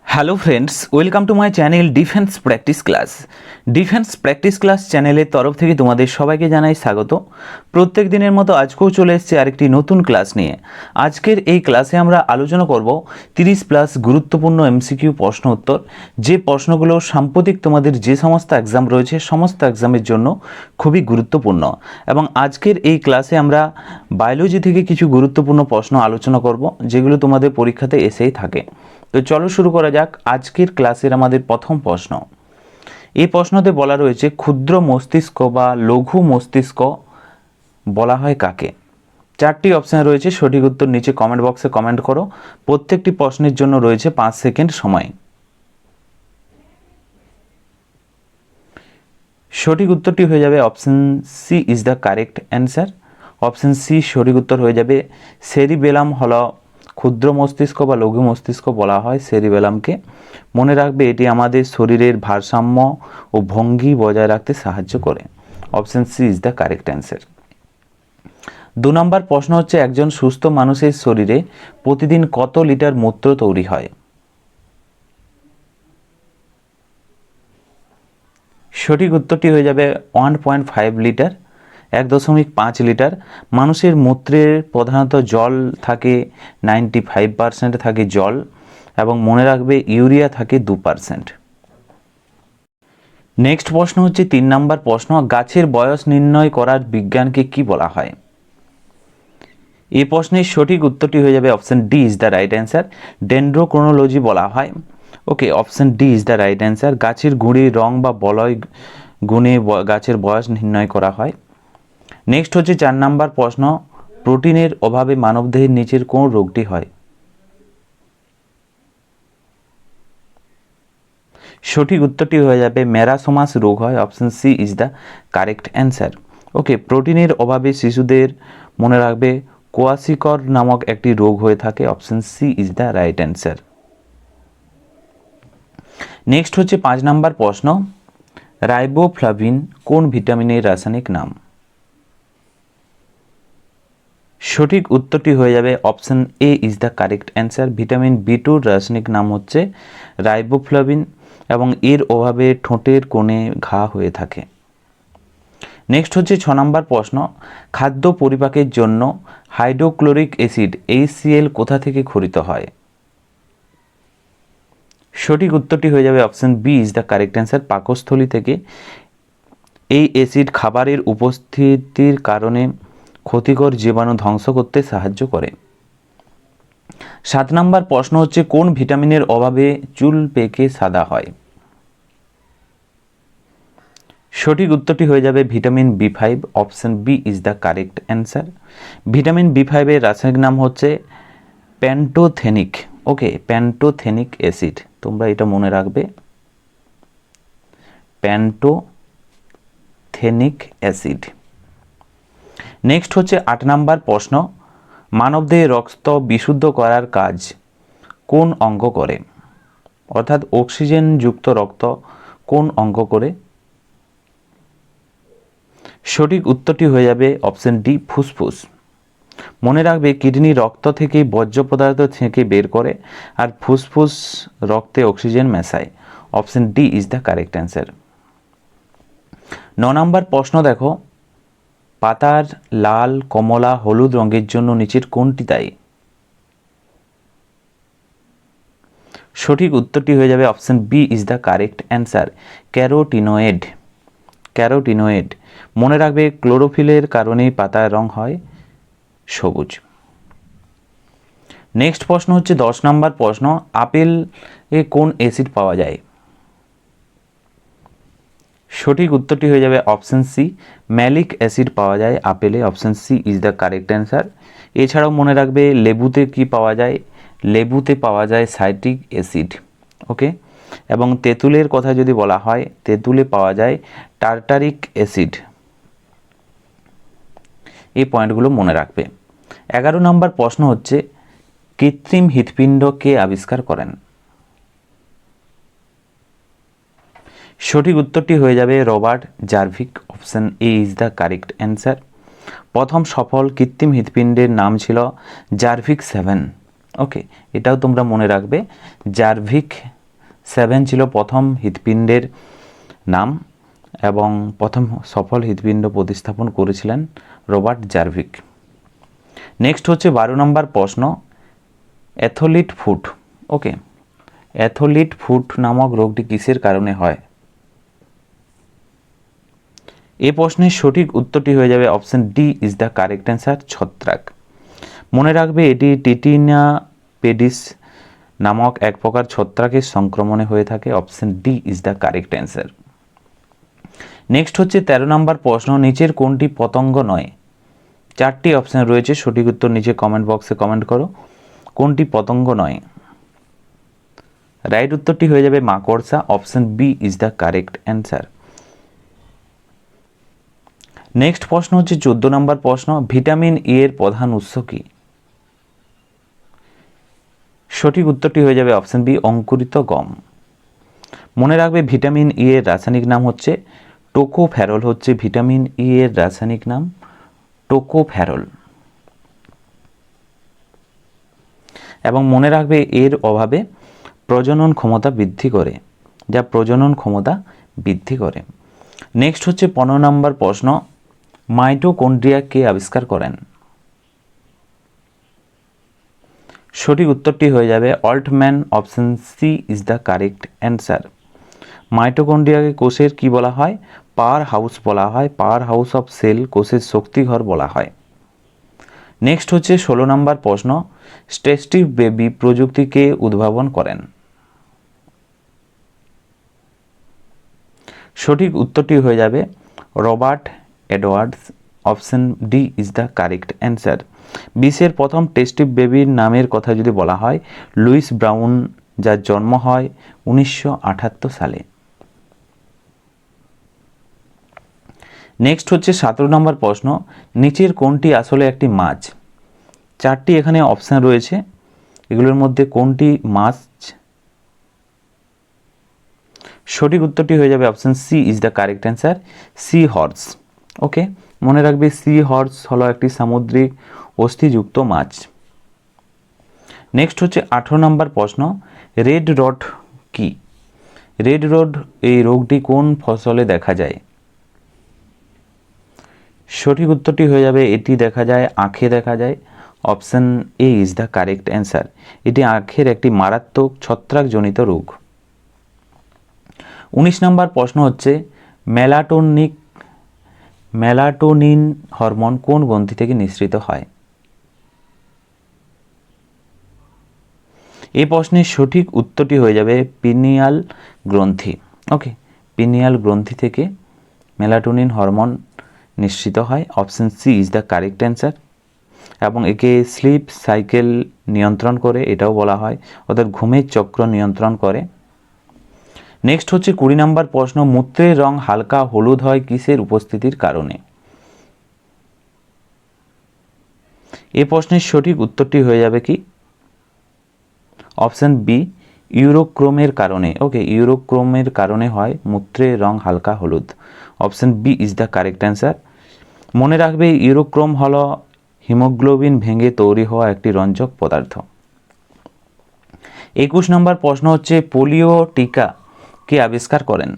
Hello friends, welcome to my channel defence practice class. Defence practice class চ্যানেলের তরফ থেকে তোমাদের সবাইকে জানাই স্বাগত। প্রত্যেক দিনের মতো আজকেও চলে এসেছে আরেকটি নতুন ক্লাস নিয়ে। আজকের এই ক্লাসে আমরা আলোচনা করব 30+ গুরুত্বপূর্ণ এমসিকিউ প্রশ্ন উত্তর, যে প্রশ্নগুলো সাম্প্রতিক তোমাদের যে সমস্ত এক্সাম রয়েছে সমস্ত এক্সামের জন্য খুবই গুরুত্বপূর্ণ। এবং আজকের এই ক্লাসে আমরা বায়োলজি থেকে কিছু গুরুত্বপূর্ণ প্রশ্ন আলোচনা করব, যেগুলো তোমাদের পরীক্ষাতে এসেই থাকে। তো চলো শুরু করা যাক আজকের ক্লাসের আমাদের প্রথম প্রশ্ন। এই প্রশ্নতে বলা রয়েছে ক্ষুদ্র মস্তিষ্ক বা লঘু মস্তিষ্ক বলা হয় কাকে? চারটি অপশন রয়েছে, সঠিক উত্তর নিচে কমেন্ট বক্সে কমেন্ট করো। প্রত্যেকটি প্রশ্নের জন্য রয়েছে 5 সেকেন্ড সময়। সঠিক উত্তরটি হয়ে যাবে option C is the correct answer. Option C সঠিক উত্তর হয়ে যাবে। সেরিবেলাম হলো ক্ষুদ্র মস্তিষ্ক বা লঘু মস্তিষ্ক বলা হয় সেরিবেলামকে। মনে রাখবে এটি আমাদের শরীরের ভারসাম্য ও ভঙ্গি বজায় রাখতে সাহায্য করে। Option C is the correct answer. 2 নম্বর প্রশ্ন হচ্ছে, একজন সুস্থ মানুষের শরীরে প্রতিদিন কত লিটার মূত্র তৈরি হয়? সঠিক উত্তরটি হয়ে যাবে 1.5 লিটার, 1.5 লিটার। মানুষের মূত্রে প্রধানত জল থাকে, 95% থাকে জল, এবং মনে রাখবে ইউরিয়া থাকে 2%। নেক্সট প্রশ্ন হচ্ছে 3 নম্বর প্রশ্ন, গাছের বয়স নির্ণয় করার বিজ্ঞানকে কি বলা হয়? এই প্রশ্নের সঠিক উত্তরটি হয়ে যাবে option D is the right answer. Dendrochronology বলা হয়। Okay, option D is the right answer. গাছের গুঁড়ির রং বা বলয় গুণে গাছের বয়স নির্ণয় করা হয়। নেক্সট হচ্ছে 4 নম্বর প্রশ্ন, প্রোটিনের অভাবে মানবদেহের নিচের কোন রোগটি হয়? সঠিক উত্তরটি হয়ে যাবে ম্যারাসোমাস রোগ হয়। Option C is the correct answer. Okay, প্রোটিনের অভাবে শিশুদের মনে রাখবে কোয়াশিকর নামক একটি রোগ হয়ে থাকে। Option C is the right answer. Next হচ্ছে 5 নম্বর প্রশ্ন, রাইবোফ্লাভিন কোন ভিটামিনের রাসায়নিক নাম? সঠিক উত্তরটি হয়ে যাবে option A is the correct answer. Vitamin B two রাসায়নিক নাম হচ্ছে রাইবোফ্লাভিন, এবং এর অভাবে ঠোঁটের কোণে ঘা হয়ে থাকে। নেক্সট হচ্ছে 6 নম্বর প্রশ্ন, খাদ্য পরিপাকের জন্য হাইড্রোক্লোরিক অ্যাসিড HCl কোথা থেকে ক্ষরিত হয়? সঠিক উত্তরটি হয়ে যাবে option B is the correct answer. পাকস্থলী থেকে। এই অ্যাসিড খাবারের উপস্থিতির কারণে ক্ষতিকর জীবাণু ধ্বংস করতে সাহায্য করে। 7 নম্বর প্রশ্ন হচ্ছে, কোন ভিটামিনের অভাবে চুল পেকে সাদা হয়? সঠিক উত্তরটি হয়ে যাবে vitamin B five. Option B is the correct answer. Vitamin B five এর রাসায়নিক নাম হচ্ছে প্যান্টোথেনিক। ওকে, প্যান্টোথেনিক অ্যাসিড, তোমরা এটা মনে রাখবে, প্যান্টোথেনিক অ্যাসিড। নেক্সট হচ্ছে 8 নম্বর প্রশ্ন, মানবদেহে রক্ত বিশুদ্ধ করার কাজ কোন অঙ্গ করে? অর্থাৎ অক্সিজেনযুক্ত রক্ত কোন অঙ্গ করে? সঠিক উত্তরটি হয়ে যাবে অপশন ডি, ফুসফুস। মনে রাখবে কিডনি রক্ত থেকে বর্জ্য পদার্থ থেকে বের করে, আর ফুসফুস রক্তে অক্সিজেন মেশায়। Option D is the correct answer. 9 নম্বর প্রশ্ন দেখো, পাতার লাল, কমলা, হলুদ রঙের জন্য নিচের কোনটি দায়ী? সঠিক উত্তরটি হয়ে যাবে option B is the correct answer, carotenoid. Carotenoid. মনে রাখবে ক্লোরোফিলের কারণেই পাতার রং হয় সবুজ। নেক্সট প্রশ্ন হচ্ছে 10 নম্বর প্রশ্ন, আপেল এ কোন অ্যাসিড পাওয়া যায়? সঠিক উত্তরটি হয়ে যাবে অপশন সি, ম্যালিক অ্যাসিড পাওয়া যায় আপেলে। Option C is the correct answer. এছাড়াও মনে রাখবে লেবুতে কি পাওয়া যায়? লেবুতে পাওয়া যায় সাইট্রিক অ্যাসিড। ওকে, এবং তেঁতুলের কথা যদি বলা হয়, তেঁতুলে পাওয়া যায় টার্টারিক অ্যাসিড। এই পয়েন্টগুলো মনে রাখবে। 11 নম্বর প্রশ্ন হচ্ছে, কৃত্রিম হৃৎপিণ্ড কে আবিষ্কার করেন? সঠিক উত্তরটি হয়ে যাবে Robert Jarvik. Option A is the correct answer. প্রথম সফল কৃত্রিম হৃৎপিণ্ডের নাম ছিল জার্ভিক 7। ওকে, এটাও তোমরা মনে রাখবে। জারভিক 7 ছিল প্রথম হৃৎপিণ্ডের নাম এবং প্রথম সফল হৃৎপিণ্ড প্রতিস্থাপন করেছিলেন রবার্ট জারভিক। নেক্সট হচ্ছে 12 নম্বর প্রশ্ন, অ্যাথলিট ফুট। ওকে, অ্যাথলিট ফুট নামক রোগটি কিসের কারণে হয়? এই প্রশ্নের সঠিক উত্তরটি হয়ে যাবে option D is the correct answer, ছত্রাক। মনে রাখবে এটি টিটিনা পেডিস নামক এক প্রকার ছত্রাকের সংক্রমণে হয়ে থাকে। Option D is the correct answer. Next হচ্ছে 13 নম্বর প্রশ্ন, নিচের কোনটি পতঙ্গ নয়? 4টি অপশন রয়েছে, সঠিক উত্তর নিচে কমেন্ট বক্সে কমেন্ট করো। কোনটি পতঙ্গ নয়? রাইট উত্তরটি হয়ে যাবে মাকড়সা। Option B is the correct answer. Next প্রশ্ন হচ্ছে 14 নম্বর প্রশ্ন, ভিটামিন ই এর প্রধান উৎস কি? সঠিক উত্তরটি হয়ে যাবে অপশন বি, অঙ্কুরিত গম। মনে রাখবে ভিটামিন ই এর রাসায়নিক নাম হচ্ছে টোকোফেরল, হচ্ছে ভিটামিন ই এর রাসায়নিক নাম টোকোফেরল। এবং মনে রাখবে এর অভাবে প্রজনন ক্ষমতা বৃদ্ধি করে, যা প্রজনন ক্ষমতা বৃদ্ধি করে। নেক্সট হচ্ছে 15 নম্বর প্রশ্ন, মাইটোকন্ড্রিয়া কে আবিষ্কার করেন? সঠিক উত্তরটি হয়ে যাবে Altmann. Option C is the correct answer. মাইটোকন্ড্রিয়াকে কোষের কি বলা হয়? পাওয়ার হাউস বলা হয়, পাওয়ার হাউস অফ সেল, কোষের শক্তিঘর বলা হয়। নেক্সট হচ্ছে 16 নম্বর প্রশ্ন, স্টেস্টিভ বেবি প্রযুক্তিকে উদ্ভাবন করেন? সঠিক উত্তরটি হয়ে যাবে Robert Edwards. Option D is the correct answer. বিশ্বের প্রথম টেস্টিভ বেবির নামের কথা যদি বলা হয়, লুইস ব্রাউন, যার জন্ম হয় 1978 সালে। নেক্সট হচ্ছে 17 নম্বর প্রশ্ন, নিচের কোনটি আসলে একটি মাছ? 4টি এখানে অপশন রয়েছে, এগুলোর মধ্যে কোনটি মাছ? সঠিক উত্তরটি হয়ে যাবে option C is the correct answer, sea horse. Okay, মনে রাখবে সি হর্স হলো একটি সামুদ্রিক অস্থিযুক্ত মাছ। নেক্সট হচ্ছে 18 নম্বর প্রশ্ন, রেড রট কি? রেড রট এই রোগটি কোন ফসলে দেখা যায়? সঠিক উত্তরটি হয়ে যাবে এটি দেখা যায় আখে দেখা যায়। Option A is the correct answer. এটি আখের একটি মারাত্মক ছত্রাকজনিত রোগ। 19 নম্বর প্রশ্ন হচ্ছে, মেলাটোনিন হরমোন কোন গ্রন্থি থেকে নিঃসৃত হয়? এই প্রশ্নের সঠিক উত্তরটি হয়ে যাবে পিনিয়াল গ্রন্থি। ওকে, পিনিয়াল গ্রন্থি থেকে মেলাটোনিন হরমোন নিঃসৃত হয়। Option C is the correct answer. এবং একে স্লিপ সাইকেল নিয়ন্ত্রণ করে, এটাও বলা হয়, অর্থাৎ ঘুমের চক্র নিয়ন্ত্রণ করে। নেক্সট হচ্ছে 20 নম্বর প্রশ্ন, মূত্রের রং হালকা হলুদ হয় কিসের উপস্থিতির কারণে? এই প্রশ্নের সঠিক উত্তরটি হয়ে যাবে কি? অপশন বি, ইউরোক্রোমের কারণে। ওকে, ইউরোক্রোমের কারণে হয় মূত্রের রং হালকা হলুদ। Option B is the correct answer. মনে রাখবে ইউরোক্রোম হলো হিমোগ্লোবিন ভেঙে তৈরি হওয়া একটি রঞ্জক পদার্থ। 21 নম্বর প্রশ্ন হচ্ছে, পোলিও টিকা কে আবিষ্কার করেন?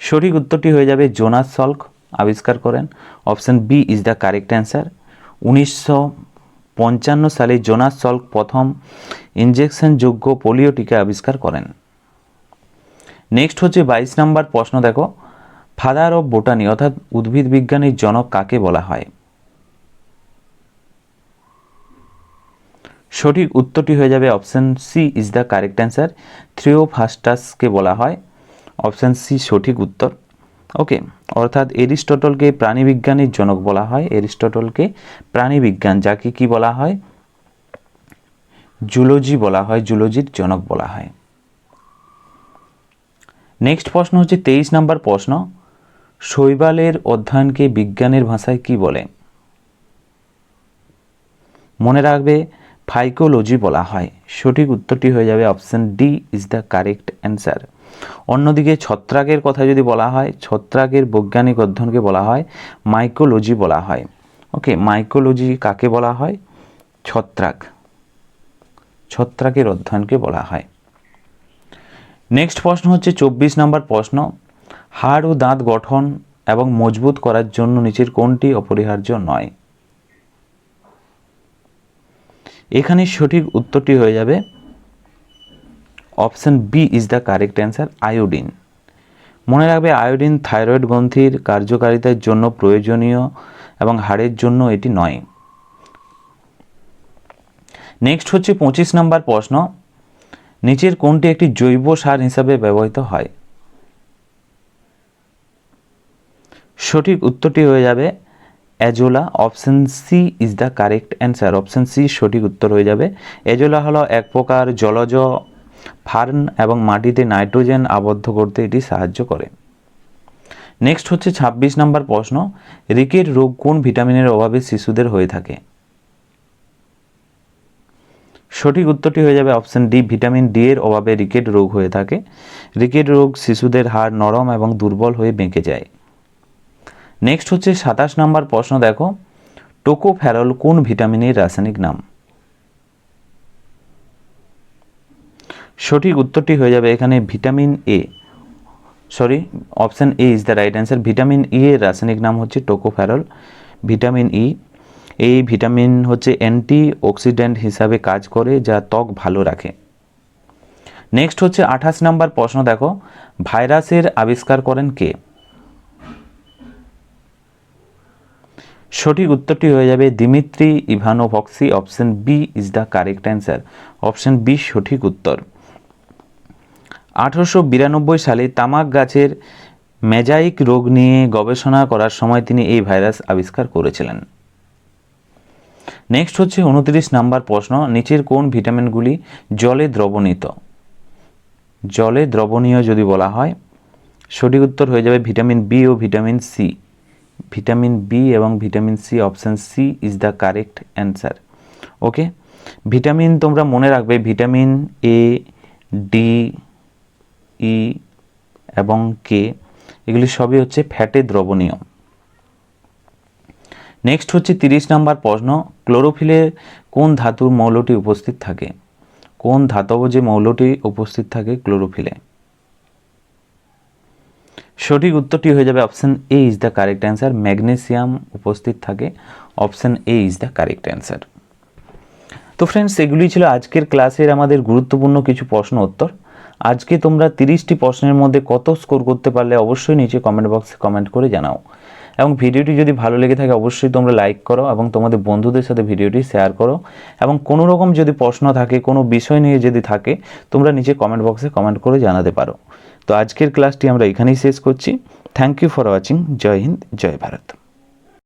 সঠিক উত্তরটি হয়ে যাবে জোনাস সল্ক আবিষ্কার করেন। Option B is the correct answer. 1955 সালে জোনাস সল্ক প্রথম ইনজেকশনযোগ্য পোলিও টিকা আবিষ্কার করেন। নেক্সট হচ্ছে 22 নম্বর প্রশ্ন, দেখো, ফাদার অফ বোটানি অর্থাৎ উদ্ভিদ বিজ্ঞানের জনক কাকে বলা হয়? সঠিক উত্তরটি হয়ে যাবে option C is the correct answer, থিওফ্রাস্টাসকে বলা হয়। অপশন সি সঠিক উত্তর। ওকে, অর্থাৎ এরিস্টটলকে প্রাণীবিজ্ঞানের জনক বলা হয়। এরিস্টটলকে প্রাণীবিজ্ঞান, যাকে কি বলা হয়? জুলজি বলা হয়, জুলজির জনক বলা হয়। নেক্সট প্রশ্ন হচ্ছে 23 নম্বর প্রশ্ন, শৈবালের অধ্যয়নকে বিজ্ঞানের ভাষায় কি বলে? মনে রাখবে ফাইকোলজি বলা হয়। সঠিক উত্তরটি হয়ে যাবে option D is the correct answer. অন্যদিকে ছত্রাকের কথা যদি বলা হয়, ছত্রাকের বৈজ্ঞানিক অধ্যয়নকে বলা হয় মাইকোলজি বলা হয়। ওকে, মাইকোলজি কাকে বলা হয়? ছত্রাক, ছত্রাকের অধ্যয়নকে বলা হয়। নেক্সট প্রশ্ন হচ্ছে 24 নম্বর প্রশ্ন, হাড় ও দাঁত গঠন এবং মজবুত করার জন্য নিচের কোনটি অপরিহার্য নয়? এখানে সঠিক উত্তরটি হয়ে যাবে option B is the correct answer, iodine. মনে রাখবে আয়োডিন থাইরয়েড গ্রন্থির কার্যকারিতার জন্য প্রয়োজনীয় এবং হাড়ের জন্য এটি নয়। নেক্সট হচ্ছে 25 নম্বর প্রশ্ন, নিচের কোনটি একটি জৈব সার হিসাবে ব্যবহৃত হয়? সঠিক উত্তরটি হয়ে যাবে azolla, option C is the correct answer, option C সঠিক উত্তর হয়ে যাবে। এজোলা হলো এক প্রকার জলজ ফার্ন এবং মাটিতে নাইট্রোজেন আবদ্ধ করতে এটি সাহায্য করে। নেক্সট হচ্ছে 26 নম্বর প্রশ্ন, রিকেট রোগ কোন ভিটামিনের অভাবে শিশুদের হয়ে থাকে? সঠিক উত্তরটি হয়ে যাবে অপশন ডি, ভিটামিন ডি এর অভাবে রিকেট রোগ হয়ে থাকে। রিকেট রোগ শিশুদের হাড় নরম এবং দুর্বল হয়ে বেঁকে যায়। নেক্সট হচ্ছে 27 নম্বর প্রশ্ন, দেখো টোকোফেরল কোন ভিটামিনের রাসায়নিক নাম? সঠিক উত্তরটি হয়ে যাবে এখানে vitamin A, sorry option A is the right answer. Vitamin E এর রাসায়নিক নাম হচ্ছে টোকোফেরল। ভিটামিন ই, এই ভিটামিন হচ্ছে অ্যান্টি অক্সিডেন্ট হিসাবে কাজ করে যা ত্বক ভালো রাখে। নেক্সট হচ্ছে 28 নম্বর প্রশ্ন, দেখো ভাইরাসের আবিষ্কার করেন কে? সঠিক উত্তরটি হয়ে যাবে Dmitri Ivanovsky, option B is the correct answer, option B সঠিক উত্তর। 1892 সালে তামাক গাছের মেজাইক রোগ নিয়ে গবেষণা করার সময় তিনি এই ভাইরাস আবিষ্কার করেছিলেন। নেক্সট হচ্ছে 29 নম্বর প্রশ্ন, নিচের কোন ভিটামিনগুলি জলে দ্রবণীত? জলে দ্রবণীয় যদি বলা হয়, সঠিক উত্তর হয়ে যাবে ভিটামিন বি ও ভিটামিন সি। ভিটামিন বি এবং vitamin C, option C is the correct answer. Okay, vitamin তোমরা মনে রাখবে ভিটামিন এ, ডি, ই এবং কে, এগুলি সবই হচ্ছে ফ্যাটে দ্রবণীয়। নেক্সট হচ্ছে 30 নম্বর প্রশ্ন, ক্লোরোফিলে কোন ধাতুর মৌলটি উপস্থিত থাকে? কোন ধাতব যে মৌলটি উপস্থিত থাকে ক্লোরোফিলে? সঠিক উত্তরটি হয়ে যাবে option A is the correct answer, magnesium উপস্থিত থাকে, option A is the correct answer. তো ফ্রেন্ডস, এগুলি ছিল আজকের ক্লাসের আমাদের গুরুত্বপূর্ণ কিছু প্রশ্ন উত্তর। আজকে তোমরা 30টি প্রশ্নের মধ্যে কত স্কোর করতে পারলে অবশ্যই নিচে কমেন্ট বক্সে কমেন্ট করে জানাও, এবং ভিডিওটি যদি ভালো লেগে থাকে অবশ্যই তোমরা লাইক করো এবং তোমাদের বন্ধুদের সাথে ভিডিওটি শেয়ার করো, এবং কোনো রকম যদি প্রশ্ন থাকে, কোনো বিষয় নিয়ে যদি থাকে, তোমরা নিচে কমেন্ট বক্সে কমেন্ট করে জানাতে পারো। তো আজকের ক্লাসটি আমরা এখানেই শেষ করছি। Thank you for watching. জয় হিন্দ, জয় ভারত।